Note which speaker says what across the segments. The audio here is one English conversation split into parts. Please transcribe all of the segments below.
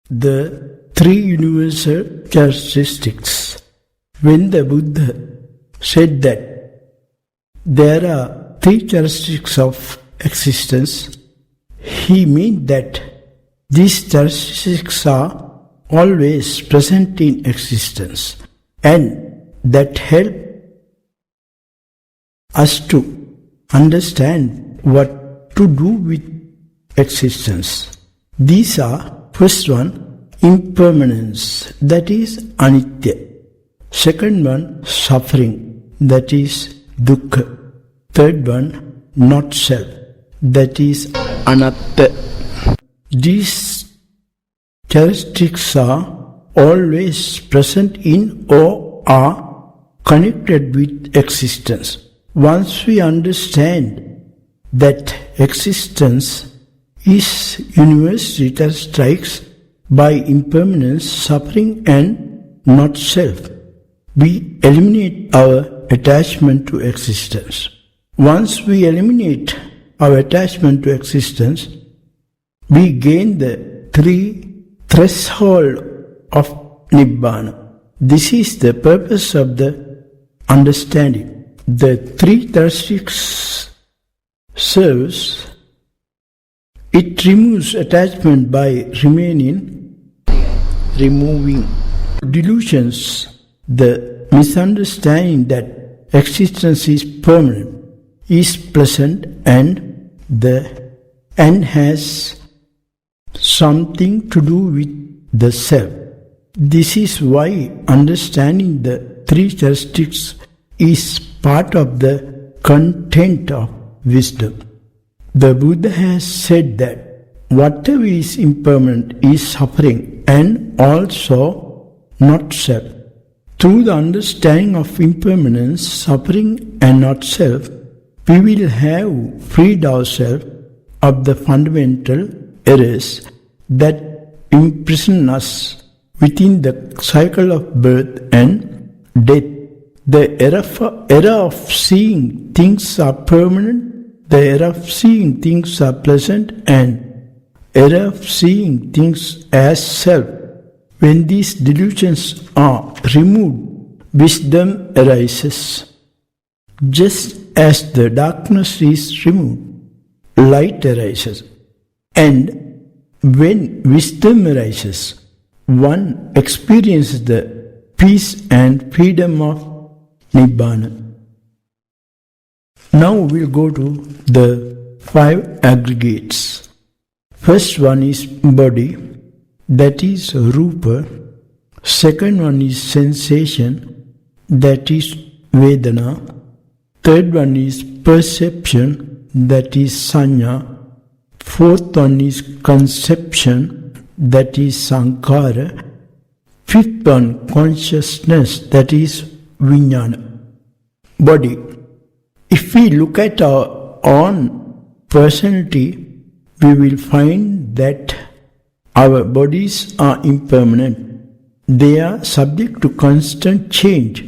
Speaker 1: the three universal characteristics. When the Buddha said that there are three characteristics of existence, he meant that these characteristics are always present in existence and that help us to understand what to do with existence. These are, first one, impermanence, that is anitya. Second one, suffering, that is dukkha. Third one, not self, that is anatta. These characteristics are always present in or are connected with existence. Once we understand that existence is universally characterized by impermanence, suffering and not self, we eliminate our attachment to existence. Once we eliminate our attachment to existence, we gain the threshold of Nibbana. This is the purpose of the understanding. The three characteristics serves. It removes attachment by removing delusions, the misunderstanding that existence is permanent, is pleasant and has something to do with the self. This is why understanding the three characteristics is part of the content of wisdom. The Buddha has said that whatever is impermanent is suffering and also not self. Through the understanding of impermanence, suffering and not self, we will have freed ourselves of the fundamental errors that imprison us within the cycle of birth and death. The error of seeing things are permanent, the error of seeing things are pleasant, and error of seeing things as self. When these delusions are removed, wisdom arises. Just as the darkness is removed, light arises. And when wisdom arises, one experiences the peace and freedom of Nibbana. Now we'll go to the 5 aggregates. First one is body, that is rupa. Second one is sensation, that is vedana. Third one is perception, that is sanya. Fourth one is conception, that is sankhara. Fifth one, consciousness, that is vijnana. Body. If we look at our own personality, we will find that our bodies are impermanent. They are subject to constant change.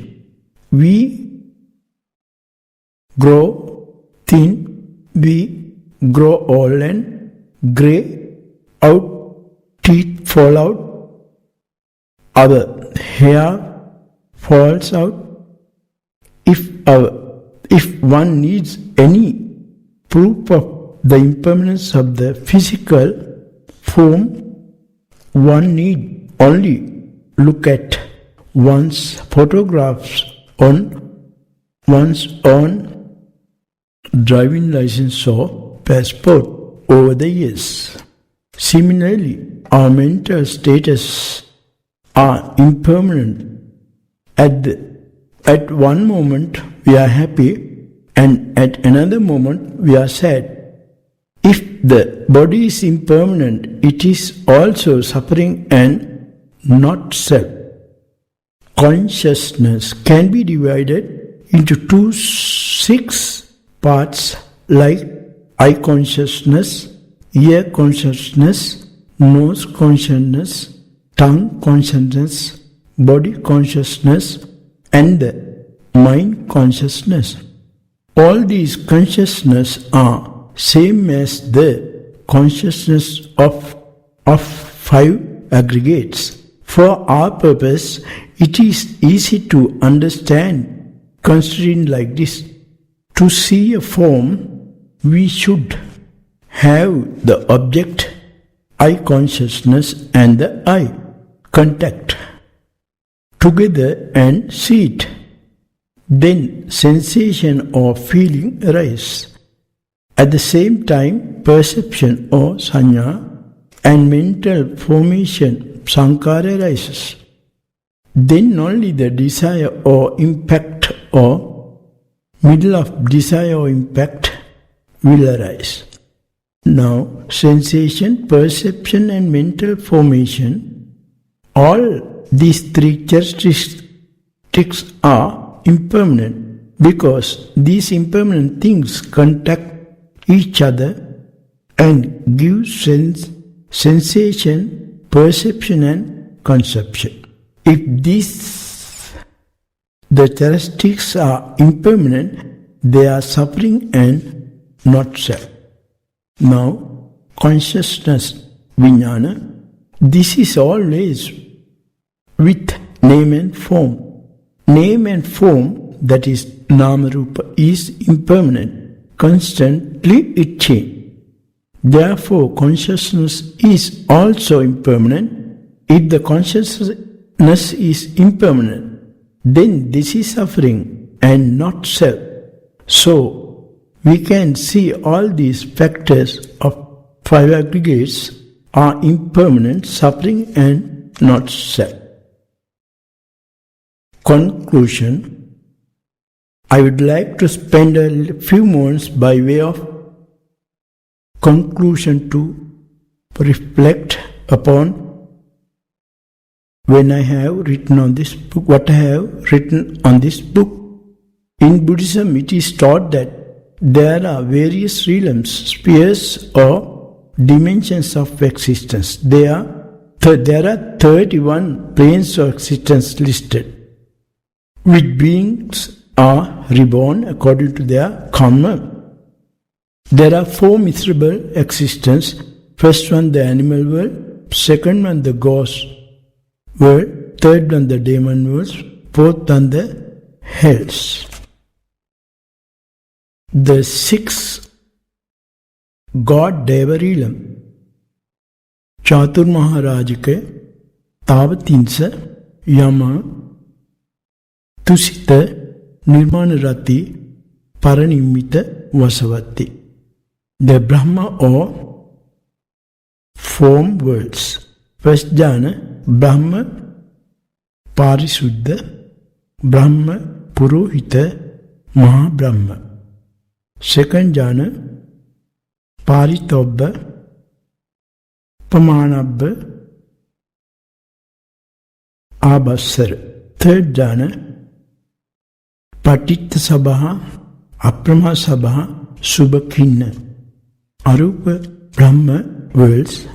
Speaker 1: We grow thin, we grow old and grey out, teeth fall out, our hair falls out. If one needs any proof of the impermanence of the physical form, one need only look at one's photographs on one's own driving license or passport over the years. Similarly, our mental status are impermanent. At one moment we are happy and at another moment we are sad. If the body is impermanent, it is also suffering and not self. Consciousness can be divided into 6 parts like eye consciousness, ear consciousness, nose consciousness, tongue consciousness, body consciousness, and the mind consciousness. All these consciousness are same as the consciousness of 5 aggregates. For our purpose, it is easy to understand considering like this. To see a form, we should have the object, eye consciousness, and the eye contact together and see it. Then sensation or feeling arises. At the same time, perception or sanya and mental formation sankhara arises. Then only the desire or impact or middle of desire or impact will arise. Now, sensation, perception and mental formation, all these three characteristics are impermanent because these impermanent things contact each other and give sensation, perception and conception. If the characteristics are impermanent, they are suffering and not self. Now, consciousness, vijnana, this is always with name and form. Name and form, that is nama rupa, is impermanent. Constantly it changes. Therefore, consciousness is also impermanent. If the consciousness is impermanent, then this is suffering and not self. So, we can see all these factors of five aggregates are impermanent, suffering and not self. Conclusion. I would like to spend a few moments by way of conclusion to reflect upon when I have written on this book, what I have written on this book. In Buddhism, it is taught that there are various realms, spheres or dimensions of existence. There are 31 planes of existence listed, which beings are reborn according to their karma. There are 4 miserable existences. First one, the animal world. Second one, the ghost world. Third one, the demon world. Fourth one, the hells. The 6th God Deva realm. Chatur Maharajike, Tavatinsa, Yama, Tusita, Nirmanarati, Paranimita, Vasavati. The Brahma or form worlds. First jhana, Brahma Parisuddha, Brahma Purohita, Mahabrahma. Second jhana, Paritobba, Pamanabba, Abasar. Third jhana, Patitta Sabha, Aprama Sabha, Subhakhinna. Arupa Brahma worlds,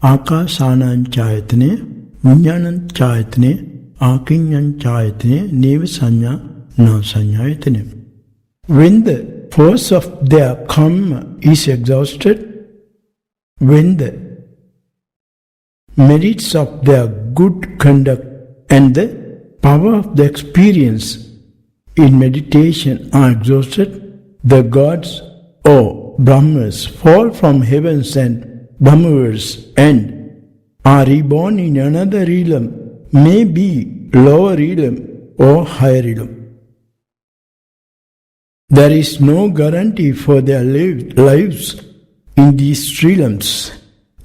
Speaker 1: Akasanan Chayatane, Vijnanan Chayatane, Akinyan Chayatane, Neva Sanya, Na Sanyayatane. When the force of their karma is exhausted, when the merits of their good conduct and the power of the experience in meditation are exhausted, the gods or Brahmas fall from heavens and Brahmaverse and are reborn in another realm, may be lower realm or higher realm. There is no guarantee for their lives in these realms.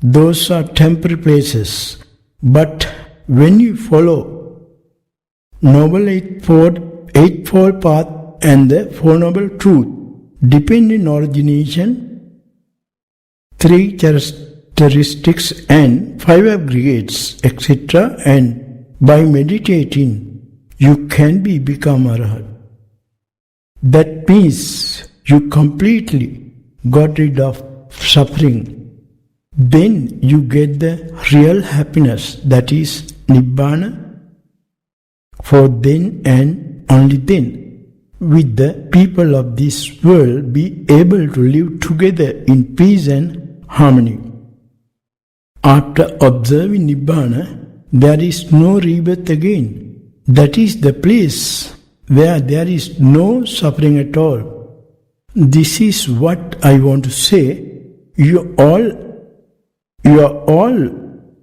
Speaker 1: Those are temporary places. But when you follow Noble Eightfold Path and the Four Noble Truth, dependent origination, 3 characteristics and 5 aggregates, etc., and by meditating, you can become Arhat. That means you completely got rid of suffering. Then you get the real happiness, that is Nibbana, for then and only then will the people of this world be able to live together in peace and harmony. After observing Nibbana, there is no rebirth again. That is the place where there is no suffering at all. This is what I want to say. Your all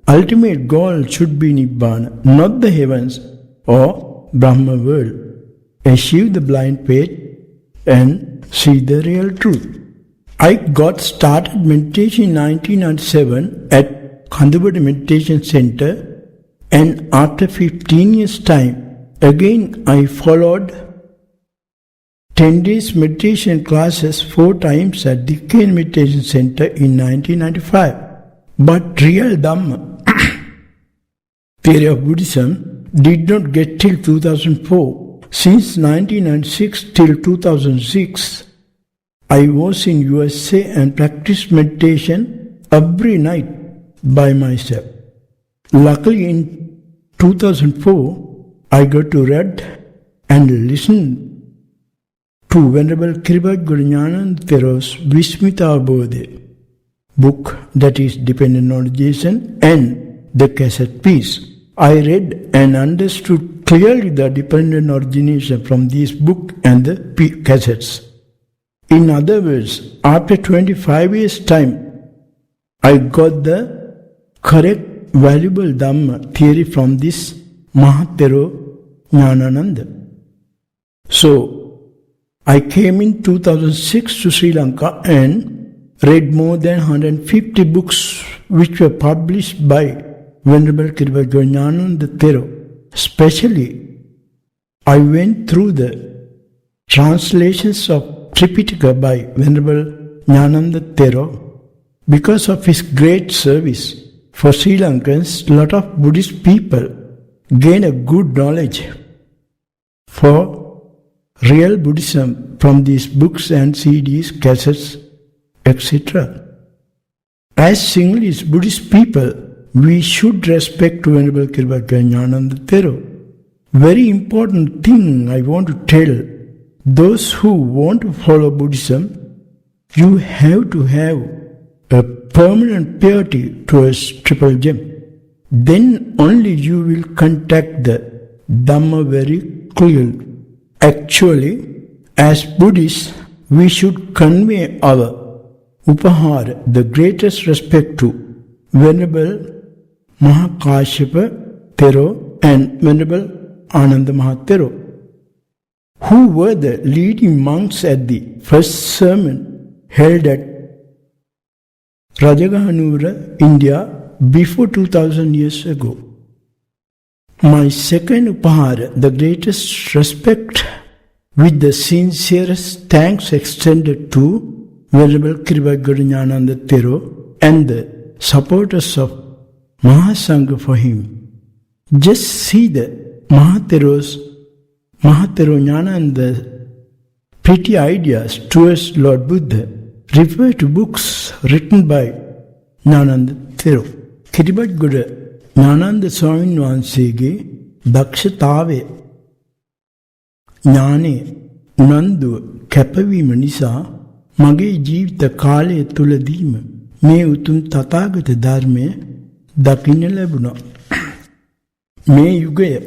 Speaker 1: ultimate goal should be Nibbana, not the heavens or Brahma world. Achieve the blind faith and see the real truth. I got started meditation in 1997 at Kandubada Meditation Center, and after 15 years time, again I followed 10 days meditation classes 4 times at the Kane Meditation Center in 1995. But real Dhamma, theory of Buddhism, did not get till 2004. Since 1996 till 2006, I was in USA and practiced meditation every night by myself. Luckily in 2004, I got to read and listen to Venerable Kiribati Nyananda Thero's Vismita Bodhe book, that is Dependent Origination, and the cassette piece. I read and understood clearly the dependent origination from this book and the cassettes. In other words, after 25 years' time, I got the correct, valuable Dhamma theory from this Mahathero Jnanananda. So, I came in 2006 to Sri Lanka and read more than 150 books which were published by Venerable Kiribati Nyananda Thero. Especially, I went through the translations of Tripitaka by Venerable Nyananda Thero. Because of his great service for Sri Lankans, a lot of Buddhist people gain a good knowledge for real Buddhism from these books and CDs, cassettes, etc. As Sinhalese Buddhist people, we should respect Venerable Kiribati Nyananda Thero. Very important thing I want to tell those who want to follow Buddhism, you have to have a permanent purity towards Triple Gem. Then only you will contact the Dhamma very clearly. Actually, as Buddhists, we should convey our upahara, the greatest respect to Venerable Mahakashyapa Thero and Venerable Ananda Mahathero, who were the leading monks at the first sermon held at Rajagahanura, India, before 2000 years ago. My second upahara, the greatest respect with the sincerest thanks extended to Venerable Kiribati Nyananda Thero and the supporters of Mahasangha for him. Just see the Mahathero Nyananda's pretty ideas towards Lord Buddha. Refer to books written by Nyananda Thero. Kiribati Nyananda Swamin Vansege Dakshataave Jnane Unandu Kapavima Nisa Mage Jeevitha Kale Tuladima Me Utum Tathagata Dharme Dakinna Labuna Me Yugaya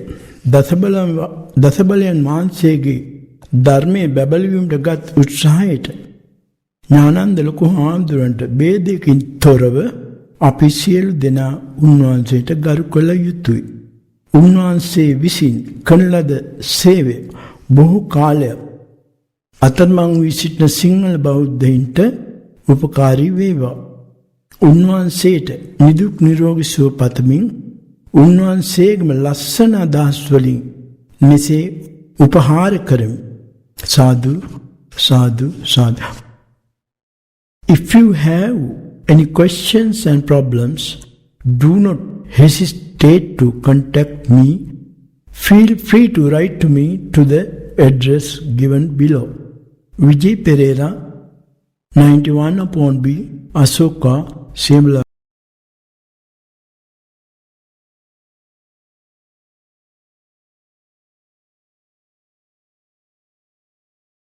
Speaker 1: Dasabalayan Vansege Dharme Babalivimta Gat Utsahayata Gnananda ලොකු හාමුදුරන්ට බේදයකින් තොරව අපි සියලු දෙනා උන්වහන්සේට ගරු කළ යුතුයි. උන්වහන්සේ විසින් කරන ලද සේවය බොහෝ කාලයක් අතරමං වී සිටින සිංහල බෞද්ධයින්ට උපකාරී වේවා. උන්වහන්සේට නිදුක් නිරෝගී සුව පතමින් උන්වහන්සේගේම ලස්සන අදහස් වලින් මෙසේ උපහාර කරමි. සාදු සාදු සාදු. If you have any questions and problems, do not hesitate to contact me. Feel free to write to me to the address given below. Wijeweera Perera, 91 upon B, Asoka, Simla.